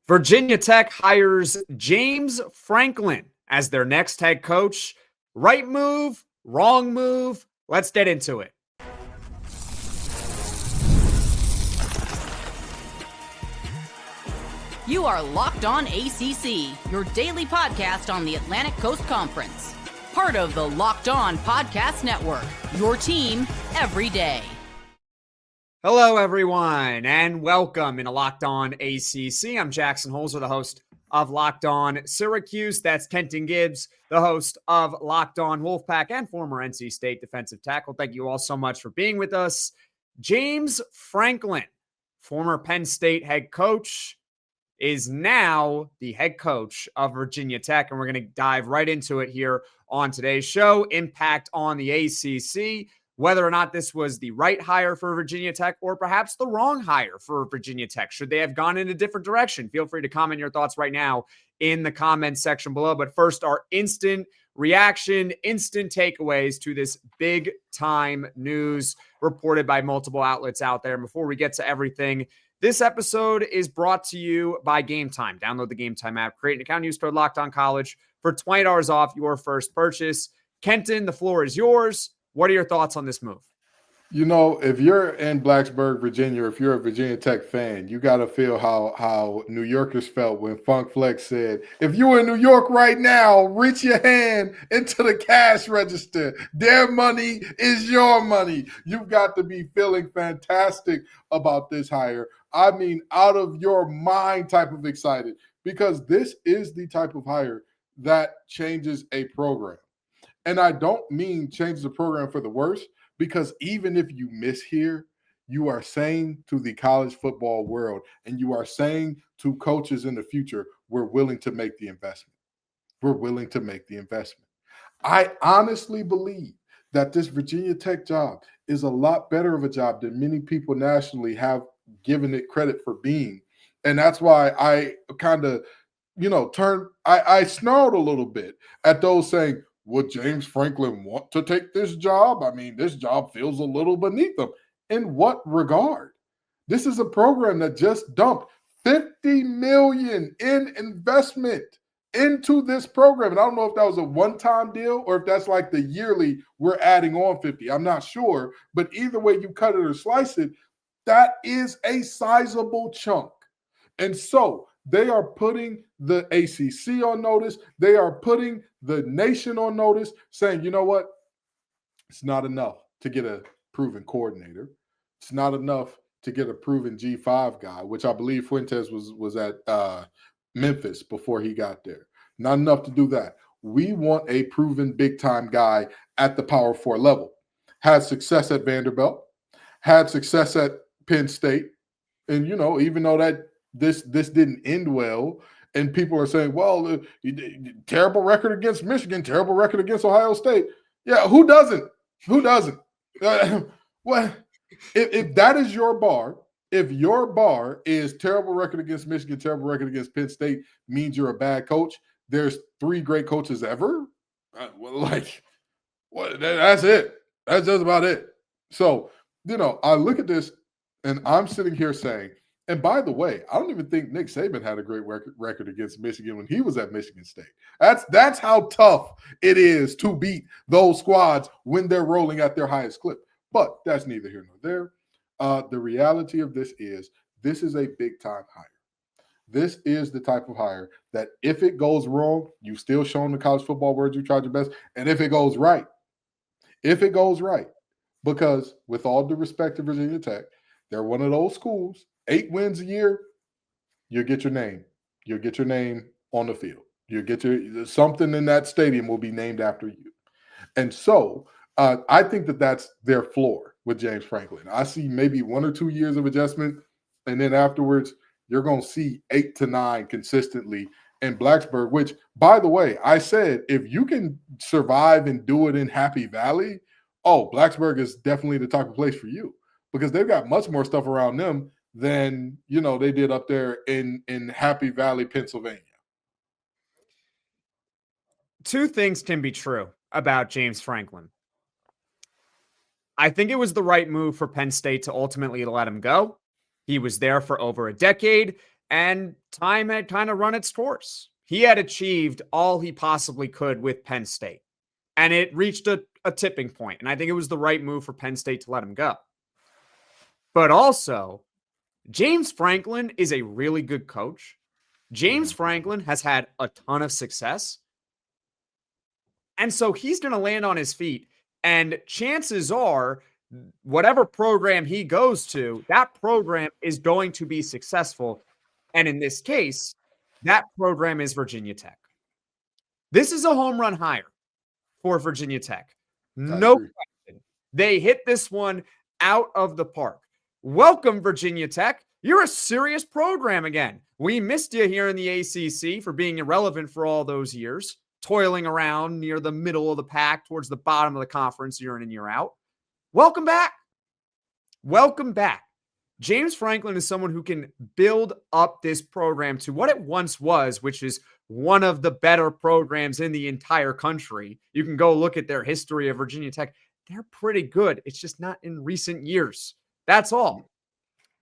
Virginia Tech hires James Franklin as their next head coach. Right move, wrong move? Let's get into it. You are Locked On ACC, your daily podcast on the Atlantic Coast Conference. Part of the Locked On Podcast Network, your team every day. Hello, everyone, and welcome into Locked On ACC. I'm Jackson Holzer, the host of Locked On Syracuse. That's Kenton Gibbs, the host of Locked On Wolfpack and former NC State defensive tackle. Thank you all so much for being with us. James Franklin, former Penn State head coach, is now the head coach of Virginia Tech, and we're going to dive right into it here on today's show. Impact on the ACC, whether or not this was the right hire for Virginia Tech or perhaps the wrong hire for Virginia Tech. Should they have gone in a different direction? Feel free to comment your thoughts right now in the comments section below. But first, our instant reaction, instant takeaways to this big time news reported by multiple outlets out there. And before we get to everything, this episode is brought to you by Game Time. Download the Game Time app, create an account, use code LOCKEDONCollege for $20 off your first purchase. Kenton, the floor is yours. What are your thoughts on this move? You know, if you're in Blacksburg, Virginia, or if you're a Virginia Tech fan, you got to feel how New Yorkers felt when Funk Flex said, if you were in New York right now, reach your hand into the cash register. Their money is your money. You've got to be feeling fantastic about this hire. I mean, out of your mind type of excited, because this is the type of hire that changes a program. And I don't mean changes the program for the worse, because even if you miss here, you are saying to the college football world and you are saying to coaches in the future, we're willing to make the investment. We're willing to make the investment. I honestly believe that this Virginia Tech job is a lot better of a job than many people nationally have given it credit for being. And that's why I kind of, I snarled a little bit at those saying, would James Franklin want to take this job? I mean, this job feels a little beneath him. In what regard? This is a program that just dumped $50 million in investment into this program. And I don't know if that was a one-time deal or if that's like the yearly we're adding on 50. I'm not sure. But either way you cut it or slice it, that is a sizable chunk. And so they are putting the ACC on notice. They are putting the nation on notice, saying, you know what? It's not enough to get a proven coordinator. It's not enough to get a proven G5 guy, which I believe Fuentes was at Memphis before he got there. Not enough to do that. We want a proven big-time guy at the Power 4 level. Had success at Vanderbilt, had success at Penn State, and, even though that this didn't end well, and people are saying, well, terrible record against Michigan, terrible record against Ohio State. Yeah, who doesn't? Who doesn't? Well, if that is your bar, if your bar is terrible record against Michigan, terrible record against Penn State means you're a bad coach, there's 3 great coaches ever? That's it. That's just about it. So, I look at this, and I'm sitting here saying, and by the way, I don't even think Nick Saban had a great record against Michigan when he was at Michigan State. That's how tough it is to beat those squads when they're rolling at their highest clip. But that's neither here nor there. The reality of this is a big-time hire. This is the type of hire that if it goes wrong, you've still shown the college football world you tried your best. And if it goes right, because with all due respect to Virginia Tech, they're one of those schools, 8 wins a year, you'll get your name. You'll get your name on the field. You'll get something in that stadium will be named after you. And so I think that's their floor with James Franklin. I see maybe 1 or 2 years of adjustment, and then afterwards you're going to see 8 to 9 consistently in Blacksburg, which, by the way, I said if you can survive and do it in Happy Valley, Blacksburg is definitely the type of place for you, because they've got much more stuff around them than, they did up there in Happy Valley, Pennsylvania. 2 things can be true about James Franklin. I think it was the right move for Penn State to ultimately let him go. He was there for over a decade. and time had kind of run its course. He had achieved all he possibly could with Penn State, and it reached a tipping point, and I think it was the right move for Penn State to let him go. But also, James Franklin is a really good coach. James Franklin has had a ton of success, and so he's going to land on his feet, and chances are whatever program he goes to, that program is going to be successful. And in this case, that program is Virginia Tech. This is a home run hire for Virginia Tech. No question. They hit this one out of the park. Welcome, Virginia Tech. You're a serious program again. We missed you here in the ACC for being irrelevant for all those years, toiling around near the middle of the pack towards the bottom of the conference year in and year out. Welcome back. Welcome back. James Franklin is someone who can build up this program to what it once was, which is one of the better programs in the entire country. You can go look at their history of Virginia Tech. They're pretty good. It's just not in recent years. That's all.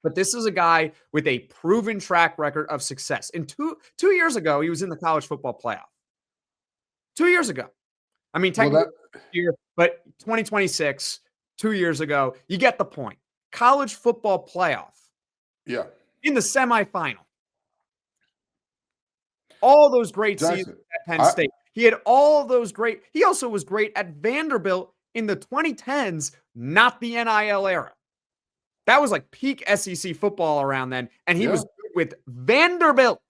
But this is a guy with a proven track record of success. And two years ago, he was in the college football playoff. 2 years ago. I mean, technically, but 2026, 2 years ago, you get the point. College football playoff. Yeah. In the semifinal. All those great seasons at Penn State. He had all those great. He also was great at Vanderbilt in the 2010s, not the NIL era. That was like peak SEC football around then, and he was good with Vanderbilt.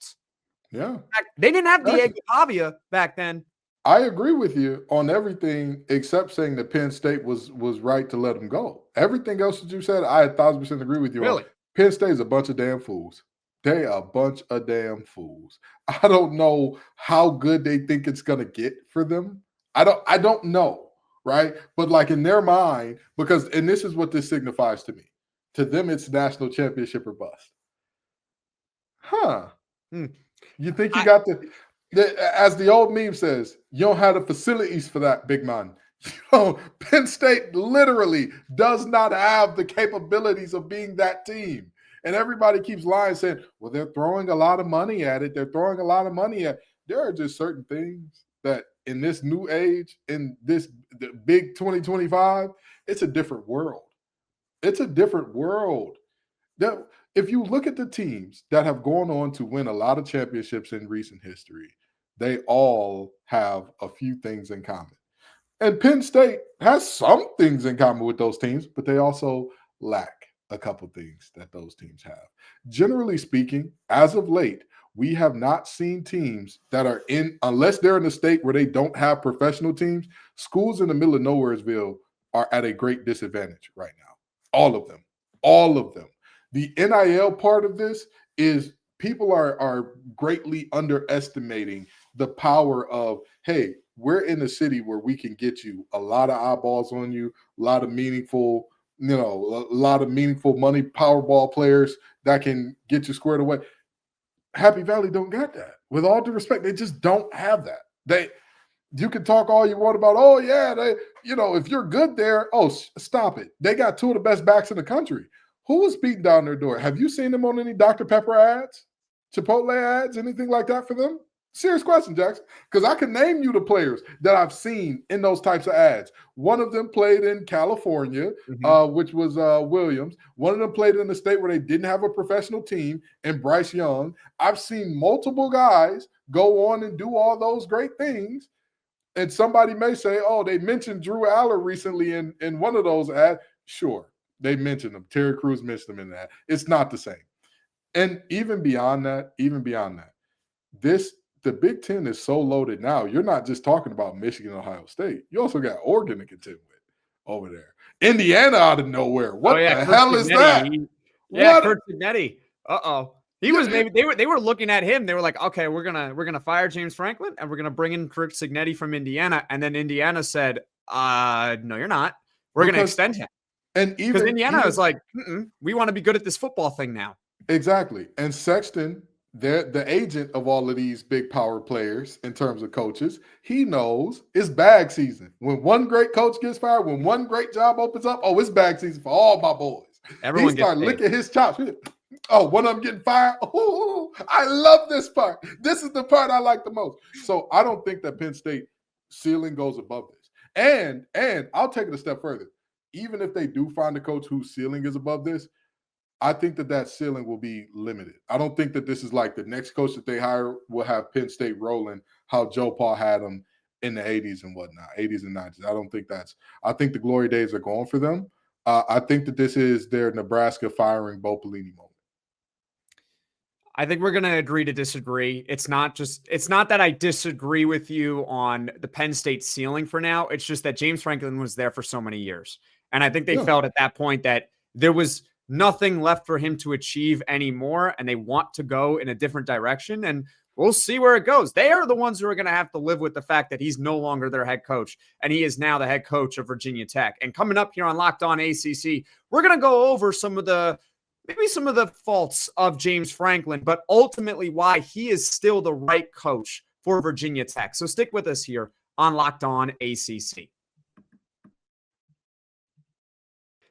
Yeah. They didn't have Diego Pavia back then. I agree with you on everything except saying that Penn State was right to let him go. Everything else that you said, I 1,000% agree with you on. Really? Penn State is a bunch of damn fools. They are a bunch of damn fools. I don't know how good they think it's going to get for them. I don't know, right? But like in their mind, and this is what this signifies to me. To them, it's national championship or bust. Huh. You think you got as the old meme says, you don't have the facilities for that, big man. Penn State literally does not have the capabilities of being that team. And everybody keeps lying, saying, well, they're throwing a lot of money at it. They're throwing a lot of money at it. There are just certain things that in this new age, in this big 2025, it's a different world. It's a different world. If you look at the teams that have gone on to win a lot of championships in recent history, they all have a few things in common. And Penn State has some things in common with those teams, but they also lack a couple things that those teams have. Generally speaking, as of late, we have not seen teams that are unless they're in a state where they don't have professional teams, schools in the middle of nowheresville are at a great disadvantage right now. All of them. The NIL part of this is people are greatly underestimating the power of, hey, we're in a city where we can get you a lot of eyeballs on you, a lot of meaningful, a lot of meaningful money, Powerball players that can get you squared away. Happy Valley don't got that. With all due respect, they just don't have that. You can talk all you want about, oh yeah, if you're good there, stop it. They got two of the best backs in the country. Who was beating down their door? Have you seen them on any Dr. Pepper ads, Chipotle ads, anything like that for them? Serious question, Jackson, because I can name you the players that I've seen in those types of ads. One of them played in California, which was Williams. One of them played in a state where they didn't have a professional team, and Bryce Young. I've seen multiple guys go on and do all those great things. And somebody may say, oh, they mentioned Drew Aller recently in one of those ads. Sure, they mentioned him. Terry Crews mentioned him in that. It's not the same. And even beyond that, the Big Ten is so loaded now. You're not just talking about Michigan, Ohio State. You also got Oregon to contend with over there. Indiana out of nowhere. What the hell is that? Kurt Cignetti. He was maybe they were looking at him. They were like, okay, we're gonna fire James Franklin and we're gonna bring in Kurt Cignetti from Indiana. And then Indiana said, no, you're not. We're gonna extend him. And because Indiana was like, we want to be good at this football thing now. Exactly. And Sexton, the agent of all of these big power players in terms of coaches, he knows it's bag season. When one great coach gets fired, when one great job opens up, it's bag season for all my boys. Everyone he started licking his chops. Oh, one of them getting fired. Oh, I love this part. This is the part I like the most. So I don't think that Penn State ceiling goes above this. And I'll take it a step further. Even if they do find a coach whose ceiling is above this, I think that ceiling will be limited. I don't think that this is like the next coach that they hire will have Penn State rolling how Joe Paul had them in the 80s and whatnot, 80s and 90s. I think the glory days are gone for them. I think that this is their Nebraska firing Bo Pelini moment. I think we're going to agree to disagree. It's not that I disagree with you on the Penn State ceiling for now. It's just that James Franklin was there for so many years. And I think they felt at that point that there was nothing left for him to achieve anymore, and they want to go in a different direction. And we'll see where it goes. They are the ones who are going to have to live with the fact that he's no longer their head coach, and he is now the head coach of Virginia Tech. And coming up here on Locked On ACC, we're going to go over some of the faults of James Franklin, but ultimately why he is still the right coach for Virginia Tech. So stick with us here on Locked On ACC.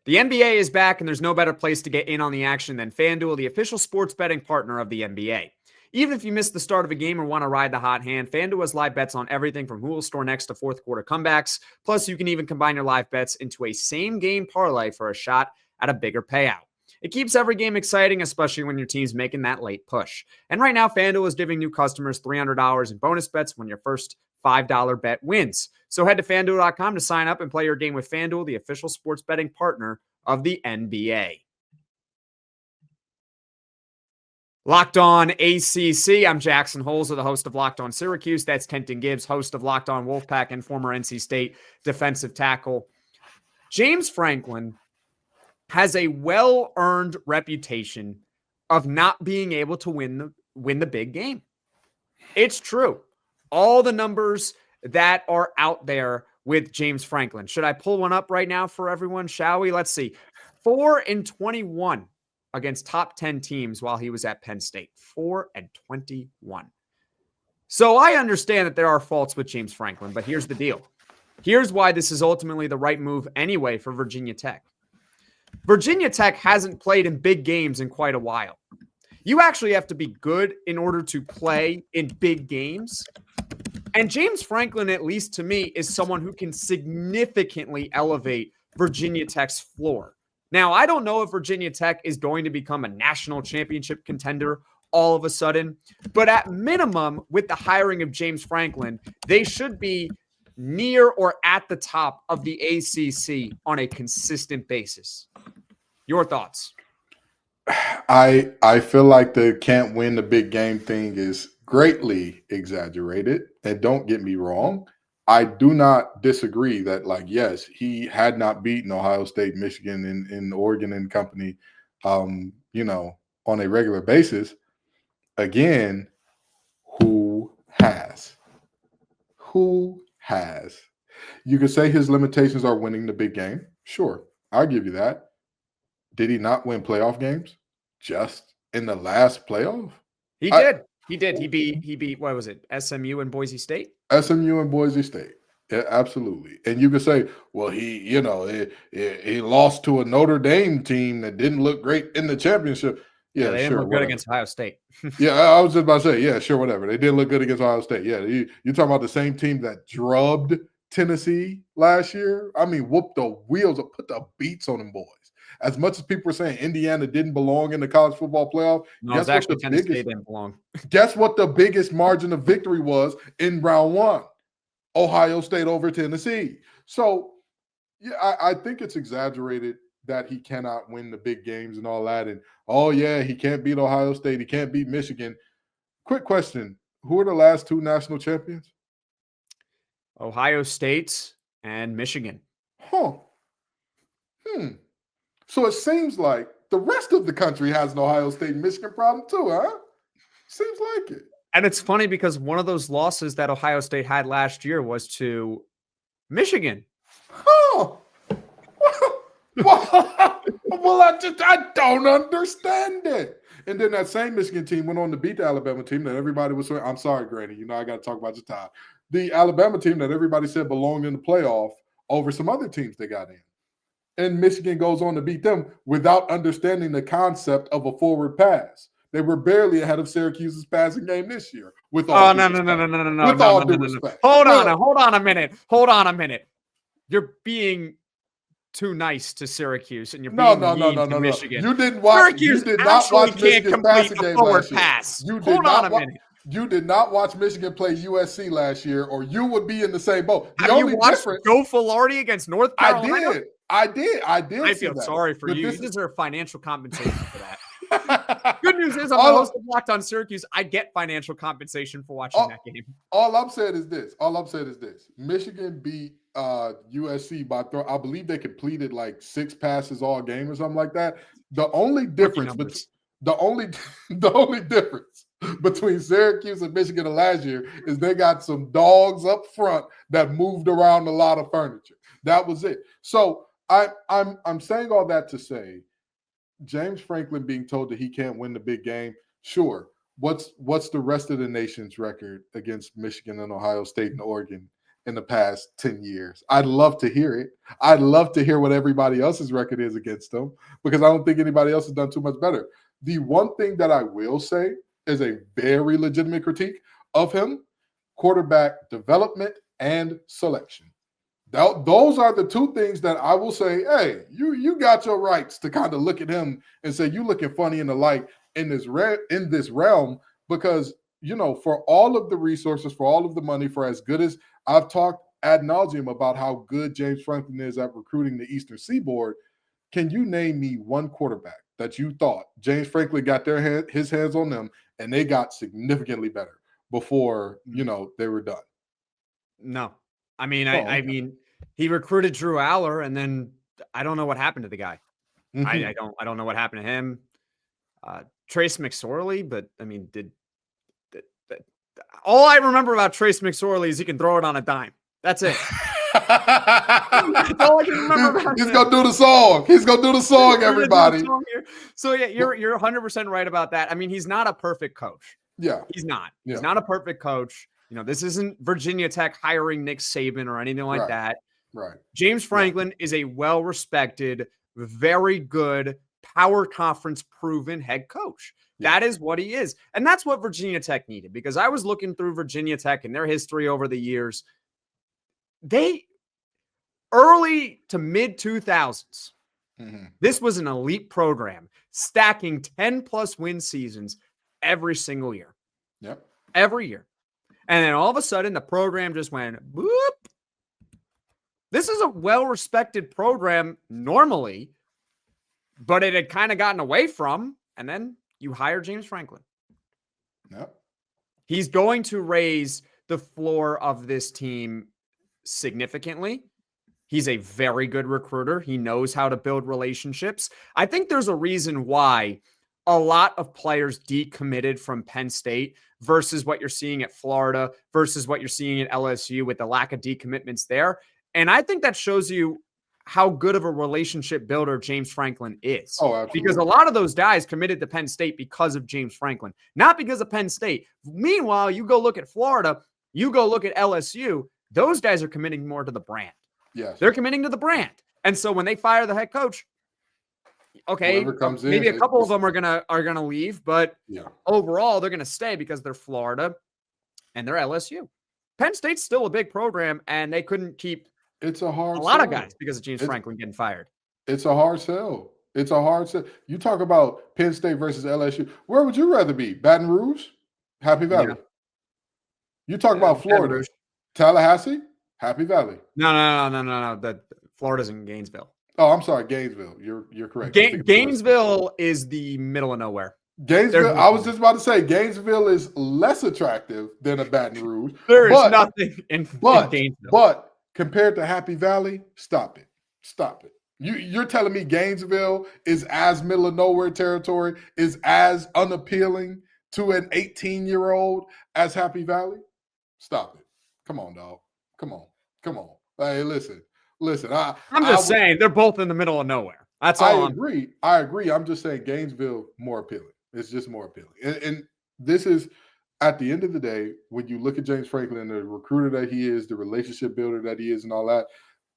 The NBA is back, and there's no better place to get in on the action than FanDuel, the official sports betting partner of the NBA. Even if you missed the start of a game or want to ride the hot hand, FanDuel has live bets on everything from who will score next to fourth quarter comebacks. Plus, you can even combine your live bets into a same-game parlay for a shot at a bigger payout. It keeps every game exciting, especially when your team's making that late push. And right now, FanDuel is giving new customers $300 in bonus bets when your first $5 bet wins. So head to FanDuel.com to sign up and play your game with FanDuel, the official sports betting partner of the NBA. Locked On ACC. I'm Jackson Holzer, the host of Locked On Syracuse. That's Kenton Gibbs, host of Locked On Wolfpack and former NC State defensive tackle. James Franklin has a well-earned reputation of not being able to win the big game. It's true. All the numbers that are out there with James Franklin. Should I pull one up right now for everyone? Shall we? Let's see. 4-21 against top 10 teams while he was at Penn State. 4-21. So I understand that there are faults with James Franklin, but here's the deal. Here's why this is ultimately the right move anyway for Virginia Tech. Virginia Tech hasn't played in big games in quite a while. You actually have to be good in order to play in big games. And James Franklin, at least to me, is someone who can significantly elevate Virginia Tech's floor. Now, I don't know if Virginia Tech is going to become a national championship contender all of a sudden, but at minimum, with the hiring of James Franklin, they should be near or at the top of the ACC on a consistent basis. Your thoughts? I feel like the can't win the big game thing is greatly exaggerated. And don't get me wrong, I do not disagree that, like, yes, he had not beaten Ohio State, Michigan, and Oregon and company, on a regular basis. Again, who has? Who has? You could say his limitations are winning the big game. Sure, I'll give you that. Did he not win playoff games just in the last playoff? He did. He beat, what was it, SMU and Boise State? SMU and Boise State. Yeah, absolutely. And you could say, well, he lost to a Notre Dame team that didn't look great in the championship. Yeah, they didn't look good against Ohio State. Yeah, I was just about to say, yeah, sure, whatever. They didn't look good against Ohio State. Yeah, you're talking about the same team that drubbed Tennessee last year. I mean, whooped the wheels up, put the beats on them boys. As much as people were saying Indiana didn't belong in the college football playoff, no, it's actually Tennessee didn't belong. Guess what the biggest margin of victory was in round one? Ohio State over Tennessee. So, yeah, I think it's exaggerated that he cannot win the big games and all that. And, oh, yeah, he can't beat Ohio State. He can't beat Michigan. Quick question. Who are the last two national champions? Ohio State and Michigan. So it seems like the rest of the country has an Ohio State and Michigan problem too, huh? Seems like it. And it's funny because one of those losses that Ohio State had last year was to Michigan. Well, I don't understand it. And then that same Michigan team went on to beat the Alabama team that everybody was saying, I'm sorry, Granny, I got to talk about your time. The Alabama team that everybody said belonged in the playoff over some other teams they got in. and Michigan goes on to beat them without understanding the concept of a forward pass. They were barely ahead of Syracuse's passing game this year. With all due respect. Hold on a minute. You're being too nice to Syracuse, and you're being mean to Michigan. You didn't watch. Syracuse you did not watch Michigan's passing game last year. Pass. Hold on a minute. You did not watch Michigan play USC last year, or you would be in the same boat. Have you watched Joe Filardi against North Carolina? I did. I feel sorry for you. You deserve financial compensation for that. Good news is I'm the host of Locked on Syracuse. I get financial compensation for watching that game. All I'm saying is this. Michigan beat USC by I believe they completed like 6 passes all game or something like that. The only difference between Syracuse and Michigan of last year is they got some dogs up front that moved around a lot of furniture. That was it. So I'm saying all that to say, James Franklin being told that he can't win the big game, sure. What's the rest of the nation's record against Michigan and Ohio State and Oregon in the past 10 years? I'd love to hear it. I'd love to hear what everybody else's record is against them, because I don't think anybody else has done too much better. The one thing that I will say is a very legitimate critique of him: quarterback development and selection. Those are the 2 things that I will say, hey, you got your rights to kind of look at him and say, you looking funny in the light in this realm, because, for all of the resources, for all of the money, for as good as I've talked ad nauseum about how good James Franklin is at recruiting the Eastern Seaboard, can you name me one quarterback that you thought James Franklin got his hands on them and they got significantly better before, they were done? No. I mean, he recruited Drew Aller, and then I don't know what happened to the guy. Mm-hmm. I don't know what happened to him. Trace McSorley, but I mean, all I remember about Trace McSorley is he can throw it on a dime. That's it. That's all I can remember about him. He's gonna do the song. Everybody. So yeah, you're 100% right about that. I mean, he's not a perfect coach. Yeah, he's not. Yeah. He's not a perfect coach. This isn't Virginia Tech hiring Nick Saban or anything like that. Right. James Franklin is a well-respected, very good, power conference proven head coach. Yeah. That is what he is. And that's what Virginia Tech needed, because I was looking through Virginia Tech and their history over the years. They, early to mid 2000s, this was an elite program, stacking 10+ win seasons every single year. Yep. Every year. And then all of a sudden, the program just went, boop. This is a well-respected program normally, but it had kind of gotten away from, and then you hire James Franklin. Yep. He's going to raise the floor of this team significantly. He's a very good recruiter. He knows how to build relationships. I think there's a reason why a lot of players decommitted from Penn State versus what you're seeing at Florida versus what you're seeing at LSU with the lack of decommitments there. And I think that shows you how good of a relationship builder James Franklin is. Oh, absolutely. Because a lot of those guys committed to Penn State because of James Franklin, not because of Penn State. Meanwhile, you go look at Florida, you go look at LSU, those guys are committing more to the brand. Yes. They're committing to the brand. And so when they fire the head coach, okay, maybe a couple of them are gonna leave, but overall they're gonna stay because they're Florida and they're LSU. Penn State's still a big program, and they couldn't keep a lot of guys because of James Franklin getting fired. It's a hard sell. You talk about Penn State versus LSU. Where would you rather be? Baton Rouge, Happy Valley. Yeah. You talk about Florida, Tallahassee, Happy Valley. No. That Florida's in Gainesville. Oh, I'm sorry, Gainesville. You're correct. Gainesville is the middle of nowhere. Gainesville. I was just about to say Gainesville is less attractive than a Baton Rouge. There is nothing in Gainesville. But compared to Happy Valley, stop it. You're telling me Gainesville is as middle of nowhere territory, is as unappealing to an 18-year-old as Happy Valley? Stop it. Come on, dog. Come on. Hey, listen. I'm just saying they're both in the middle of nowhere. That's all. I agree. I'm just saying Gainesville more appealing. It's just more appealing. And this is, at the end of the day, when you look at James Franklin, the recruiter that he is, the relationship builder that he is, and all that,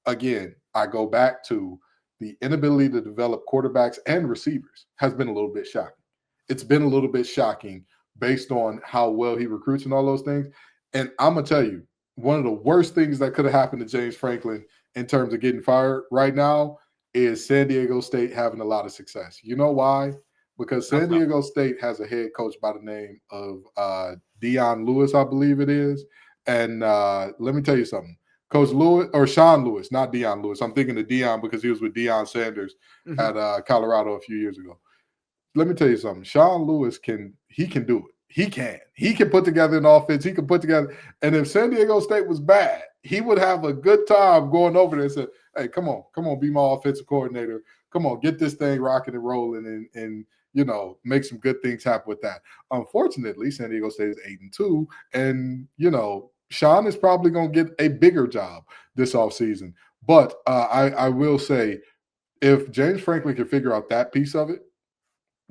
again, I go back to the inability to develop quarterbacks and receivers has been a little bit shocking. It's been a little bit shocking based on how well he recruits and all those things. And I'm going to tell you, one of the worst things that could have happened to James Franklin in terms of getting fired right now is San Diego State having a lot of success. You know why? Because San Diego State has a head coach by the name of Deion Lewis, I believe it is. And let me tell you something. Coach Lewis, or Sean Lewis, not Deion Lewis. I'm thinking of Deion because he was with Deion Sanders at Colorado a few years ago. Let me tell you something. Sean Lewis can do it. He can put together an offense. He can put together. And if San Diego State was bad, he would have a good time going over there and say, hey, come on, be my offensive coordinator. Come on, get this thing rocking and rolling and make some good things happen with that. Unfortunately, San Diego State is 8-2, and Sean is probably going to get a bigger job this offseason. But I will say, if James Franklin can figure out that piece of it,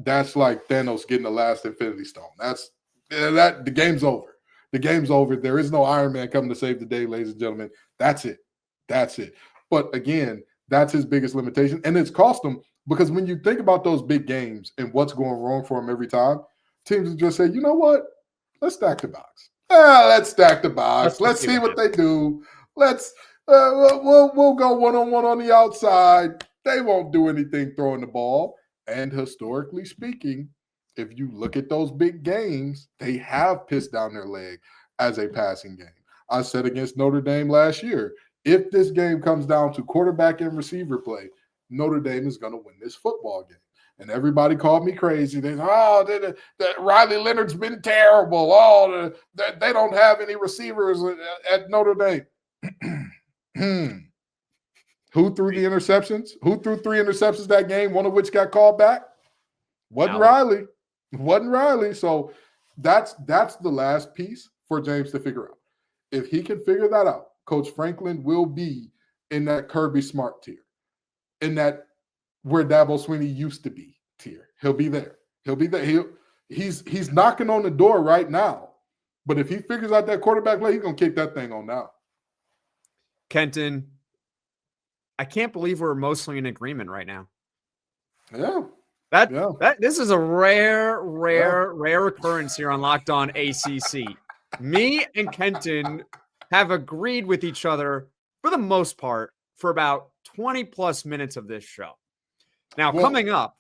that's like Thanos getting the last Infinity Stone. The game's over. The game's over. There is no Iron Man coming to save the day, ladies and gentlemen. That's it. But again, that's his biggest limitation, and it's cost him because when you think about those big games and what's going wrong for him every time, teams will just say, you know what? Let's stack the box. Let's stack the box. Let's see what they do. We'll go one-on-one on the outside. They won't do anything throwing the ball. And historically speaking, if you look at those big games, they have pissed down their leg as a passing game. I said against Notre Dame last year, if this game comes down to quarterback and receiver play, Notre Dame is going to win this football game. And everybody called me crazy. They said, Riley Leonard's been terrible. They don't have any receivers at Notre Dame. Who threw the interceptions? Who threw 3 interceptions that game, one of which got called back? Wasn't Riley. So that's the last piece for James to figure out. If he can figure that out, Coach Franklin will be in that Kirby Smart tier, in that where Dabo Swinney used to be tier. He'll be there. He's knocking on the door right now. But if he figures out that quarterback play, he's going to kick that thing on down. Kenton, I can't believe we're mostly in agreement right now. Yeah. This is a rare occurrence here on Locked On ACC. Me and Kenton have agreed with each other for the most part for about 20 plus minutes of this show. Now, coming up,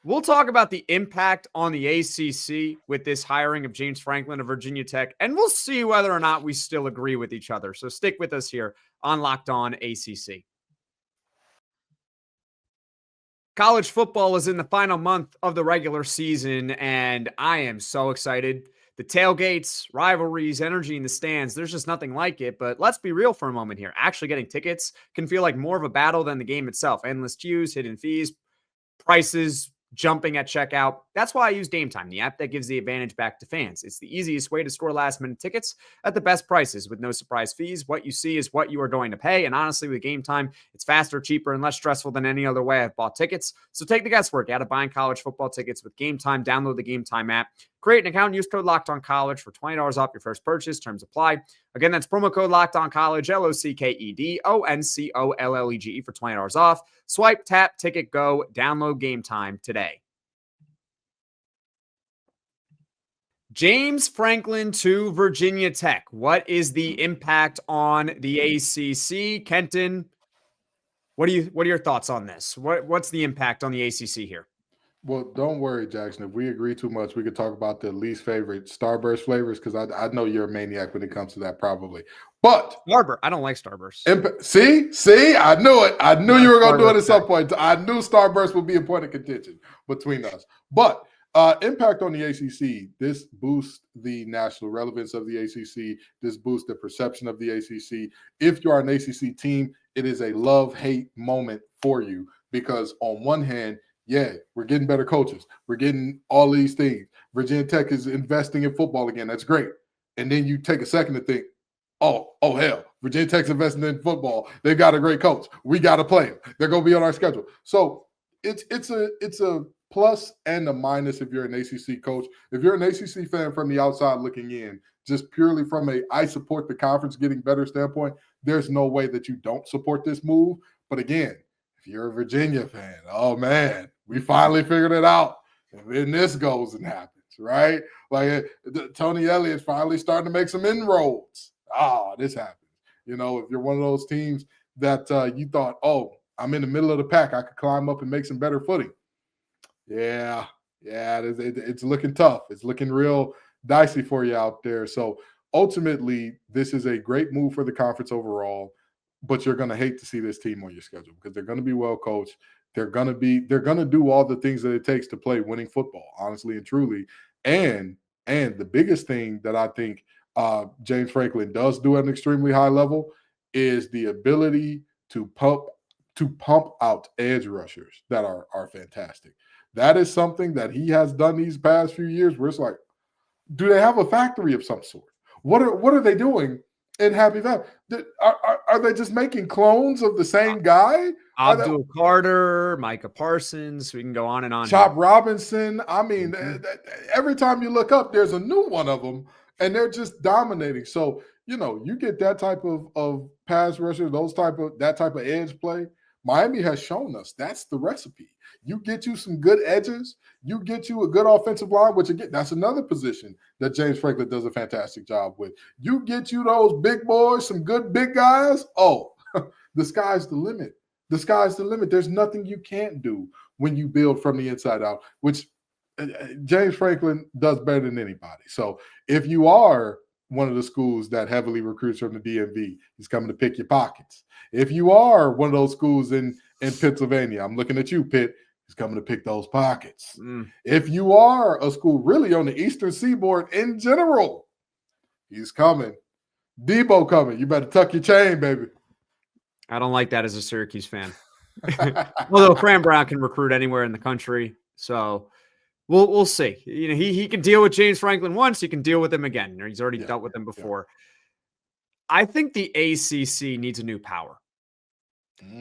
we'll talk about the impact on the ACC with this hiring of James Franklin of Virginia Tech, and we'll see whether or not we still agree with each other. So stick with us here on Locked On ACC. College football is in the final month of the regular season, and I am so excited. The tailgates, rivalries, energy in the stands, there's just nothing like it. But let's be real for a moment here. Actually getting tickets can feel like more of a battle than the game itself. Endless queues, hidden fees, prices jumping at checkout. That's why I use Game Time, the app that gives the advantage back to fans. It's the easiest way to score last-minute tickets at the best prices with no surprise fees. What you see is what you are going to pay. And honestly, with Game Time, it's faster, cheaper, and less stressful than any other way I've bought tickets. So take the guesswork out of buying college football tickets with Game Time. Download the Game Time app. Create an account. Use code LOCKEDONCollege for $20 off your first purchase. Terms apply. Again, that's promo code LOCKEDONCollege, LOCKEDONCOLLEGE for $20 off. Swipe, tap, ticket, go. Download Game Time today. James Franklin to Virginia Tech. What is the impact on the ACC? Kenton, what are your thoughts on this? What's the impact on the ACC here? Well, don't worry, Jackson. If we agree too much, we could talk about the least favorite Starburst flavors because I know you're a maniac when it comes to that, probably. But Starburst, I don't like Starburst. See, I knew it. I knew you were going to do it at some point. I knew Starburst would be a point of contention between us. But impact on the ACC. This boosts the national relevance of the ACC. This boosts the perception of the ACC. If you are an ACC team, it is a love-hate moment for you because on one hand, yeah, we're getting better coaches. We're getting all these things. Virginia Tech is investing in football again. That's great. And then you take a second to think, oh hell, Virginia Tech's investing in football. They've got a great coach. We got to play them. They're going to be on our schedule. So it's a plus and a minus if you're an ACC coach. If you're an ACC fan from the outside looking in, just purely from I support the conference getting better standpoint, there's no way that you don't support this move. But again, If you're a Virginia fan, oh man, we finally figured it out. And then this goes and happens, right? Like Tony Elliott's finally starting to make some inroads. This happens. You know, if you're one of those teams that you thought, oh, I'm in the middle of the pack, I could climb up and make some better footing. Yeah, it's looking tough. It's looking real dicey for you out there. So ultimately, this is a great move for the conference overall, but you're going to hate to see this team on your schedule because they're going to be well coached. They're going to do all the things that it takes to play winning football, honestly and truly. And the biggest thing that I think James Franklin does do at an extremely high level is the ability to pump out edge rushers that are fantastic. That is something that he has done these past few years where it's like, do they have a factory of some sort? What are they doing in Happy Valley? Are they just making clones of the same guy? Abdul Carter, Micah Parsons, we can go on and on. Chop Robinson. I mean, every time you look up, there's a new one of them, and they're just dominating. So, you know, you get that type of pass rusher, that type of edge play. Miami has shown us that's the recipe. You get you some good edges, you get you a good offensive line, which again, that's another position that James Franklin does a fantastic job with. You get you those big boys, some good big guys. Oh, the sky's the limit. The sky's the limit. There's nothing you can't do when you build from the inside out, which James Franklin does better than anybody. So if you are one of the schools that heavily recruits from the DMV, he's coming to pick your pockets. If you are one of those schools in Pennsylvania, I'm looking at you, Pitt, he's coming to pick those pockets. If you are a school really on the Eastern Seaboard in general, he's coming. Debo coming. You better tuck your chain, baby. I don't like that as a Syracuse fan. Although Fran Brown can recruit anywhere in the country. So we'll see. You know, he can deal with James Franklin once, he can deal with him again. He's already dealt with him before. Yeah. I think the ACC needs a new power.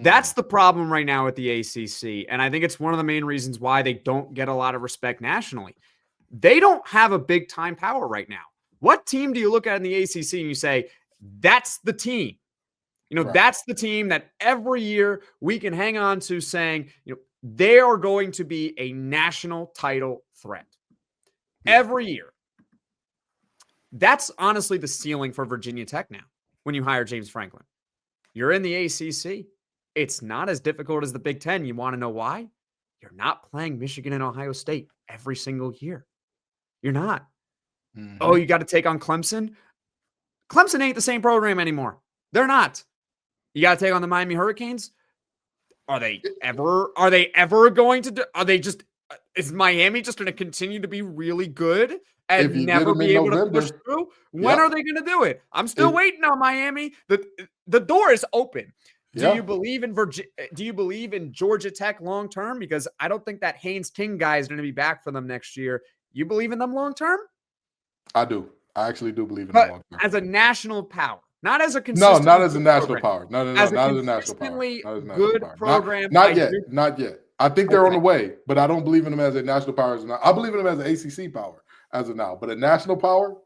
That's the problem right now with the ACC. And I think it's one of the main reasons why they don't get a lot of respect nationally. They don't have a big time power right now. What team do you look at in the ACC and you say, that's the team? You know, that's the team that every year we can hang on to saying, you know, they are going to be a national title threat every year. That's honestly the ceiling for Virginia Tech now when you hire James Franklin. You're in the ACC. It's not as difficult as the Big Ten. You want to know why? You're not playing Michigan and Ohio State every single year. You're not. Oh, you got to take on Clemson? Clemson ain't the same program anymore. They're not. You got to take on the Miami Hurricanes? Are they ever going to is Miami just going to continue to be really good and never be able to push through? When are they going to do it? I'm still waiting on Miami. The door is open. Do you believe in Do you believe in Georgia Tech long term? Because I don't think that Haynes King guy is going to be back for them next year. You believe in them long term? I do. I actually do believe in them long term. As a national power, not as a consistent. No, not as a national power. Not as a national power. Good program. Not yet. Not yet. I think they're on the way, but I don't believe in them as a national power. I believe in them as an ACC power as of now, but a national power.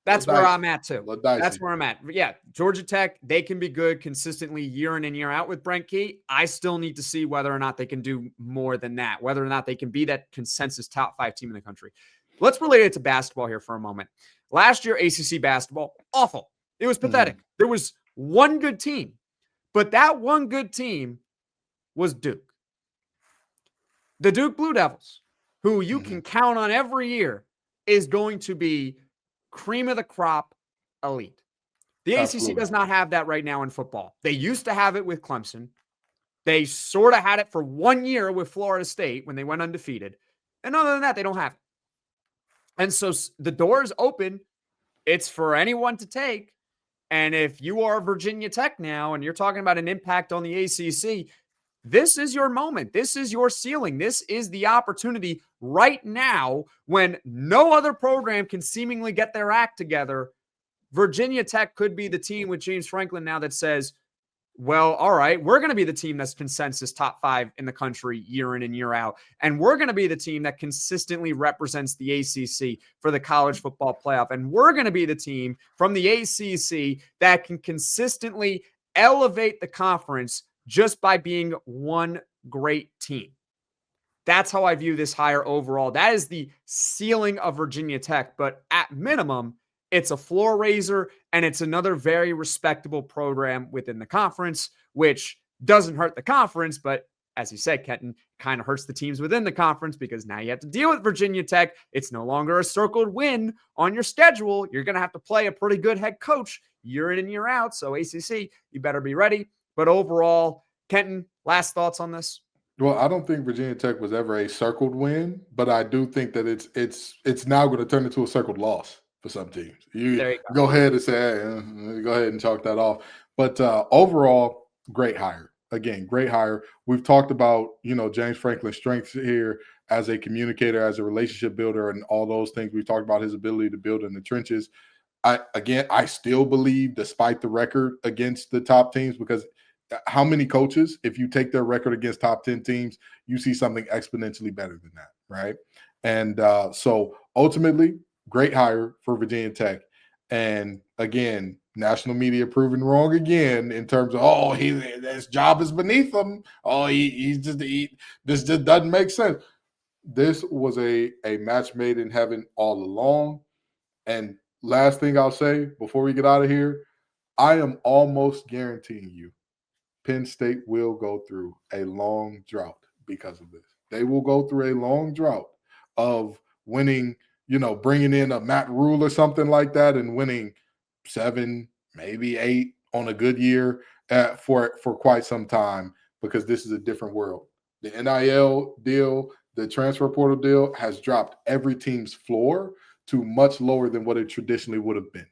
That's where I'm at too. That's where I'm at. Yeah, Georgia Tech, they can be good consistently year in and year out with Brent Key. I still need to see whether or not they can do more than that, whether or not they can be that consensus top 5 team in the country. Let's relate it to basketball here for a moment. Last year, ACC basketball, awful. It was pathetic. There was one good team, but that one good team was Duke. The Duke Blue Devils, who you can count on every year, is going to be cream of the crop elite. The ACC does not have that right now in football. They used to have it with Clemson. They sort of had it for 1 year with Florida State when they went undefeated. And other than that, they don't have it. And so the door is open. It's for anyone to take. And if you are Virginia Tech now and you're talking about an impact on the ACC, this is your moment. This is your ceiling. This is the opportunity right now when no other program can seemingly get their act together. Virginia Tech could be the team with James Franklin now that says, well, all right, we're going to be the team that's consensus top 5 in the country year in and year out. And we're going to be the team that consistently represents the ACC for the college football playoff. And we're going to be the team from the ACC that can consistently elevate the conference just by being one great team. That's how I view this hire overall. That is the ceiling of Virginia Tech, but at minimum, it's a floor raiser and it's another very respectable program within the conference, which doesn't hurt the conference, but as you said, Kenton, kind of hurts the teams within the conference because now you have to deal with Virginia Tech. It's no longer a circled win on your schedule. You're going to have to play a pretty good head coach year in and year out. So ACC, you better be ready. But overall, Kenton, last thoughts on this? Well, I don't think Virginia Tech was ever a circled win, but I do think that it's now going to turn into a circled loss for some teams. You go ahead and say, hey, go ahead and chalk that off. But overall, great hire. Again, great hire. We've talked about, James Franklin's strengths here as a communicator, as a relationship builder, and all those things. We've talked about his ability to build in the trenches. I still believe, despite the record against the top teams, because how many coaches, if you take their record against top 10 teams, you see something exponentially better than that, right? And so ultimately, great hire for Virginia Tech. And again, national media proven wrong again in terms of, his job is beneath him. This just doesn't make sense. This was a match made in heaven all along. And last thing I'll say before we get out of here, I am almost guaranteeing you Penn State will go through a long drought because of this. They will go through a long drought of winning, bringing in a Matt Rule or something like that and winning 7, maybe 8 on a good year for quite some time, because this is a different world. The NIL deal, the transfer portal deal has dropped every team's floor to much lower than what it traditionally would have been.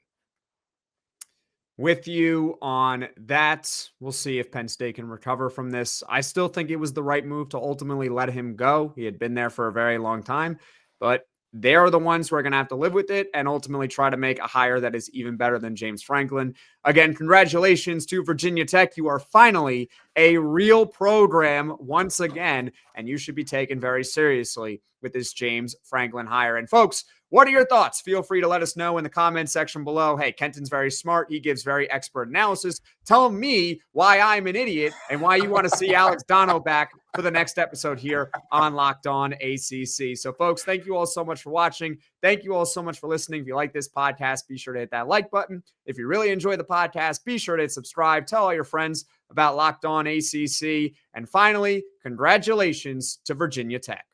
With you on that. We'll see if Penn State can recover from this. I still think it was the right move to ultimately let him go. He had been there for a very long time, but they're the ones who are going to have to live with it and ultimately try to make a hire that is even better than James Franklin. Again, congratulations to Virginia Tech. You are finally a real program once again, and you should be taken very seriously with this James Franklin hire. And folks, what are your thoughts? Feel free to let us know in the comment section below. Hey, Kenton's very smart. He gives very expert analysis. Tell me why I'm an idiot and why you want to see Alex Dono back for the next episode here on Locked On ACC. So, folks, thank you all so much for watching. Thank you all so much for listening. If you like this podcast, be sure to hit that like button. If you really enjoy the podcast, be sure to hit subscribe. Tell all your friends about Locked On ACC. And finally, congratulations to Virginia Tech.